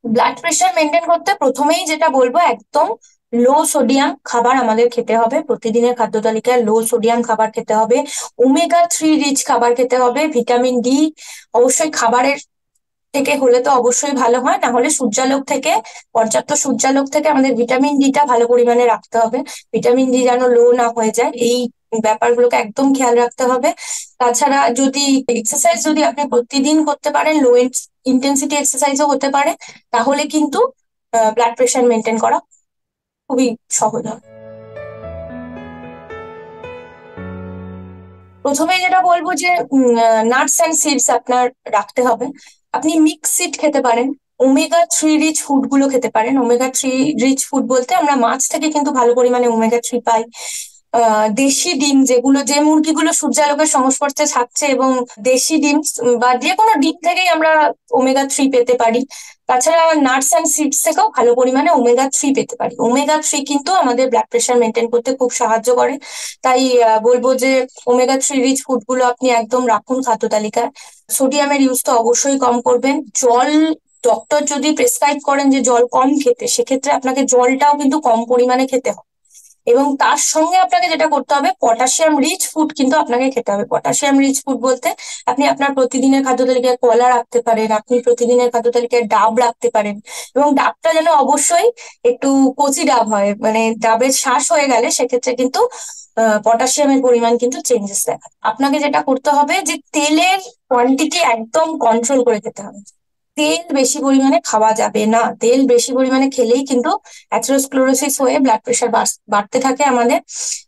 Blood pressure maintain করতে প্রথমেই যেটা বলবো, একদম লো সোডিয়াম খাবার আমাদের খেতে হবে। প্রতিদিনের খাদ্য তালিকায় লো সোডিয়াম খাবার খেতে হবে, ওমেগা 3 রিচ খাবার খেতে হবে, ভিটামিন ডি অবশ্যই খাবারের থেকে হলে তো অবশ্যই ভালো হয়, না হলে সূর্যালোক থেকে, পর্যাপ্ত সূর্যালোক থেকে আমাদের ভিটামিন ডিটা ভালো পরিমাণে রাখতে হবে। ভিটামিন ডি যেন লো না হয়ে যায়, এই ব্যাপারগুলোকে একদম খেয়াল রাখতে হবে। তাছাড়া যদি এক্সারসাইজ যদি আপনি প্রতিদিন করতে পারেন, লো ইন্টেন্সিটি এক্সারসাইজও হতে পারে, তাহলে কিন্তু ব্লাড প্রেশার মেনটেন করা খুবই সহজ হবে। প্রথমে যেটা বলবো যে নাটস অ্যান্ড সিডস আপনার রাখতে হবে। আপনি মিক্স সিড খেতে পারেন, ওমেগা 3 রিচ ফুড গুলো খেতে পারেন। ওমেগা 3 রিচ ফুড বলতে আমরা মাছ থেকে কিন্তু ভালো পরিমাণে ওমেগা 3 পাই। দেশি ডিম, যেগুলো যে মুরগিগুলো সূর্যালোকের সংস্পর্শে থাকছে, এবং দেশি ডিম বা যে কোনো ডিম থেকেই আমরা ওমেগা 3 পেতে পারি। তাছাড়া নাটস অ্যান্ড সিডস থেকেও ভালো পরিমাণে ওমেগা 3 পেতে পারি। ওমেগা 3 কিন্তু আমাদের ব্লাড প্রেশার মেনটেন করতে খুব সাহায্য করে। তাই বলবো যে ওমেগা 3 রিচ ফুড গুলো আপনি একদম রাখুন খাদ্য তালিকায়। সোডিয়ামের ইউজ তো অবশ্যই কম করবেন। জল, ডক্টর যদি প্রেসক্রাইব করেন যে জল কম খেতে, সেক্ষেত্রে আপনাকে জলটাও কিন্তু কম পরিমাণে খেতে হবে। এবং তার সঙ্গে আপনাকে যেটা করতে হবে, পটাশিয়াম রিচ ফুড কিন্তু আপনাকে খেতে হবে। পটাশিয়াম রিচ ফুড বলতে আপনি আপনার প্রতিদিনের খাদ্য তালিকায় কলা রাখতে পারেন, আপনি প্রতিদিনের খাদ্য তালিকায় ডাব রাখতে পারেন। এবং ডাবটা যেন অবশ্যই একটু কচি ডাব হয়, মানে ডাবের শ্বাস হয়ে গেলে সেক্ষেত্রে কিন্তু পটাশিয়ামের পরিমাণ কিন্তু চেঞ্জেস দেখায়। আপনাকে যেটা করতে হবে যে তেলের কোয়ান্টিটি একদম কন্ট্রোল করে খেতে হবে। তেল বেশি পরিমাণে খাওয়া যাবে না। তেল বেশি পরিমাণে খেলেই কিন্তু অ্যাথেরোস্ক্লেরোসিস হয়ে ব্লাড প্রেশার বাড়তে থাকে আমাদের।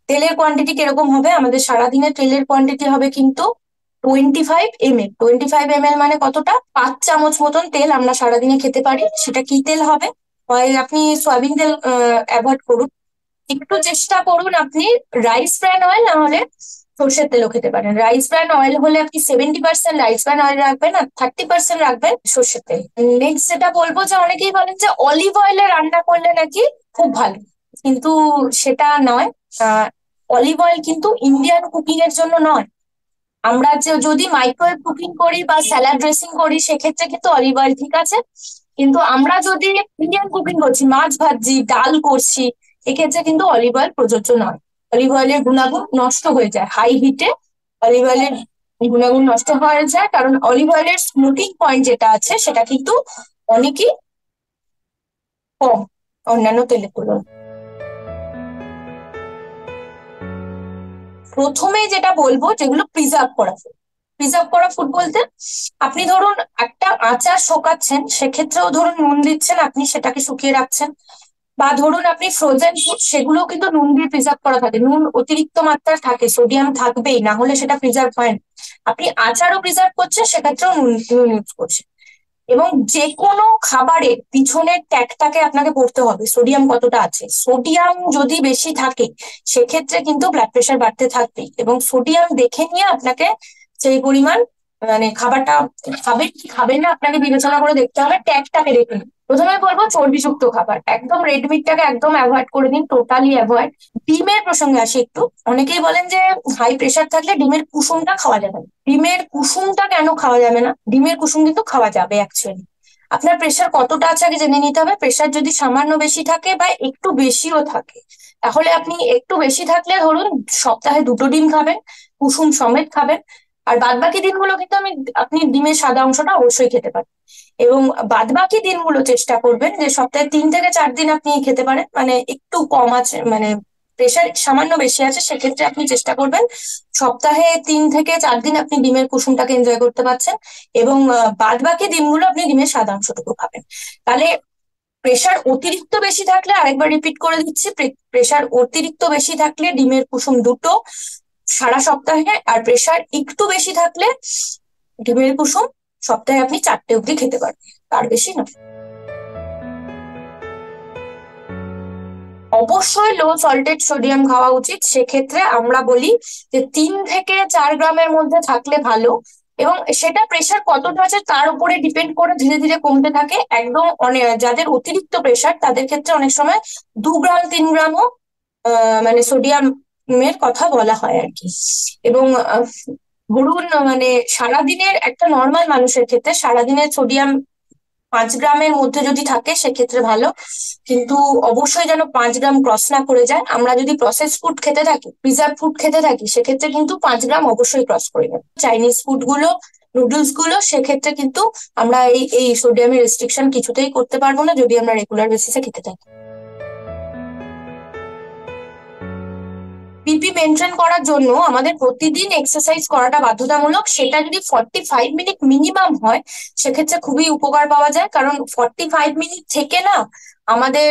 তেলের কোয়ান্টিটি কিরকম হবে, আমাদের সারাদিনে তেলের কোয়ান্টিটি হবে কিন্তু 25 ml। 25 ml মানে কতটা, 5 চামচ মতন তেল আমরা সারাদিনে খেতে পারি। সেটা কি তেল হবে? হয় আপনি সয়াবিন তেল অ্যাভয়েড করুন, একটু চেষ্টা করুন আপনি রাইস ব্র্যান অয়েল, না হলে সর্ষের তেলও খেতে পারেন। রাইস ব্র্যান অয়েল হলে আপনি 70% রাইস ব্র্যান অয়েল রাখবেন আর 30% রাখবেন সর্ষের তেল। নেক্সট যেটা বলবো, যে অনেকেই বলেন যে অলিভ অয়েলে রান্না করলে নাকি খুব ভালো, কিন্তু সেটা নয়। অলিভ অয়েল কিন্তু ইন্ডিয়ান কুকিং এর জন্য নয়। আমরা যে যদি মাইক্রোওয়েভ কুকিং করি বা স্যালাড ড্রেসিং করি, সেক্ষেত্রে কিন্তু অলিভ অয়েল ঠিক আছে। কিন্তু আমরা যদি ইন্ডিয়ান কুকিং করছি, মাছ ভাজছি, ডাল করছি, এক্ষেত্রে কিন্তু অলিভ অয়েল প্রযোজ্য নয়। অলিভ অয়েলের গুণাগুণ নষ্ট হয়ে যায় হাই হিটে। অলিভ অয়েলের গুণাগুণ নষ্ট হয়ে যায়, কারণ অলিভ অয়েলের স্মোকিং পয়েন্ট যেটা আছে সেটা কিন্তু অনেকই কম অন্যান্য তেলের তুলনায়। প্রথমে যেটা বলবো, যেগুলো প্রিজার্ভ করা ফুড। প্রিজার্ভ করা ফুড বলতে আপনি ধরুন একটা আচার শোকাচ্ছেন, সেক্ষেত্রেও ধরুন নুন দিচ্ছেন, আপনি সেটাকে শুকিয়ে রাখছেন। বা ধরুন আপনি ফ্রোজেন ফুড, সেগুলো কিন্তু নুন দিয়ে প্রিজার্ভ করা থাকে। নুন অতিরিক্ত মাত্রার থাকে, সোডিয়াম থাকবেই, না হলে সেটা প্রিজার্ভ হয় না। আপনি আচারও প্রিজার্ভ করছেন, সেক্ষেত্রেও নুন নুন ইউজ করছেন। এবং যে কোনো খাবারের পিছনের ট্যাগটাকে আপনাকে পড়তে হবে, সোডিয়াম কতটা আছে। সোডিয়াম যদি বেশি থাকে, সেক্ষেত্রে কিন্তু ব্লাড প্রেশার বাড়তে থাকবে। এবং সোডিয়াম দেখে নিয়ে আপনাকে সেই পরিমাণ, মানে খাবারটা খাবেন কি খাবেন না আপনাকে বিবেচনা করে দেখতে হবে, ট্যাগটাকে দেখে নিন। প্রথমে বলবো চর্বিযুক্ত খাবার একদম, রেড মিটটাকে একদম অ্যাভয়েড করে দিন, টোটালি অ্যাভয়েড। ডিমের প্রসঙ্গে আসি একটু। অনেকেই বলেন যে হাই প্রেশার থাকলে ডিমের কুসুমটা খাওয়া যাবে না। ডিমের কুসুমটা কেন খাওয়া যাবে না? ডিমের কুসুম কিন্তু খাওয়া যাবে অ্যাকচুয়ালি। আপনার প্রেশার কতটা আছে আগে জেনে নিতে হবে। প্রেশার যদি সামান্য বেশি থাকে বা একটু বেশিও থাকে, তাহলে আপনি একটু বেশি থাকলে ধরুন সপ্তাহে 2টো ডিম খাবেন, কুসুম সমেত খাবেন। আর বাদ বাকি দিনগুলো কিন্তু আপনি ডিমের সাদা অংশটা অবশ্যই খেতে পারেন। এবং বাদ বাকি দিনগুলো চেষ্টা করবেন যে সপ্তাহে 3 থেকে 4 দিন আপনি খেতে পারেন, মানে একটু কম আছে, মানে প্রেশার সামান্য বেশি আছে, সেক্ষেত্রে আপনি চেষ্টা করবেন সপ্তাহে 3 থেকে 4 দিন আপনি ডিমের কুসুমটাকে এনজয় করতে পারছেন। এবং বাদ বাকি দিনগুলো আপনি ডিমের সাদা অংশটুকু খাবেন। তাহলে প্রেশার অতিরিক্ত বেশি থাকলে, আরেকবার রিপিট করে দিচ্ছি, প্রেশার অতিরিক্ত বেশি থাকলে ডিমের কুসুম 2টো সারা সপ্তাহে, আর প্রেশার একটু বেশি থাকলে ডিমের কুসুম সপ্তাহে আপনি 4টে অব্দি খেতে পারবেন, তার বেশি না। অবশ্যই লো সল্টেড সোডিয়াম খাওয়া উচিত। সেক্ষেত্রে আমরা বলি যে 3 থেকে 4 গ্রামের মধ্যে থাকলে ভালো। এবং সেটা প্রেশার কতটা আছে তার উপরে ডিপেন্ড করে ধীরে ধীরে কমতে থাকে। একদম অনেক যাদের অতিরিক্ত প্রেশার, তাদের ক্ষেত্রে অনেক সময় 2 গ্রাম 3 গ্রামও মানে সোডিয়ামের কথা বলা হয় আর কি। এবং ধরুন মানে সারাদিনের একটা নর্মাল মানুষের ক্ষেত্রে সারাদিনের সোডিয়াম 5 গ্রামের মধ্যে যদি থাকে সেক্ষেত্রে ভালো, কিন্তু অবশ্যই যেন 5 গ্রাম ক্রস না করে যায়। আমরা যদি প্রসেস ফুড খেতে থাকি, প্রিজার্ভ ফুড খেতে থাকি, সেক্ষেত্রে কিন্তু 5 গ্রাম অবশ্যই ক্রস করে যাবে। চাইনিজ ফুড গুলো, নুডলস গুলো, সেক্ষেত্রে কিন্তু আমরা এই সোডিয়ামের রেস্ট্রিকশন কিছুতেই করতে পারবো না যদি আমরা রেগুলার বেসিসে খেতে থাকি। বিপি মেনটেন করার জন্য আমাদের প্রতিদিন এক্সারসাইজ করাটা বাধ্যতামূলক। সেটা যদি 45 মিনিট মিনিমাম হয়, সেক্ষেত্রে খুবই উপকার পাওয়া যায়। কারণ 45 মিনিট থেকে না আমাদের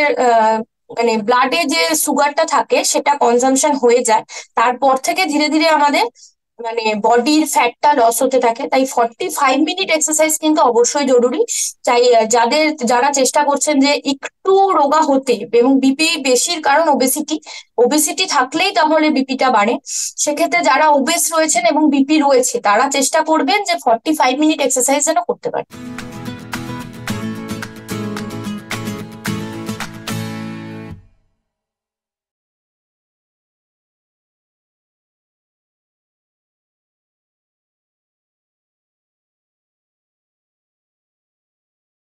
মানে ব্লাডে যে সুগারটা থাকে সেটা কনজাম্পশন হয়ে যায়। তারপর থেকে ধীরে ধীরে আমাদের মানে বডির ফ্যাটটা লস হতে থাকে। তাই 45 মিনিট এক্সারসাইজ কিন্তু অবশ্যই জরুরি। চাই যারা চেষ্টা করছেন যে একটু রোগা হতে, এবং বিপি বেশির কারণ ওবেসিটি, ওবেসিটি থাকলেই তাহলে বিপিটা বাড়ে। সেক্ষেত্রে যারা ওবেস রয়েছেন এবং বিপি রয়েছে তারা চেষ্টা করবেন যে 45 মিনিট এক্সারসাইজ যেন করতে পারে।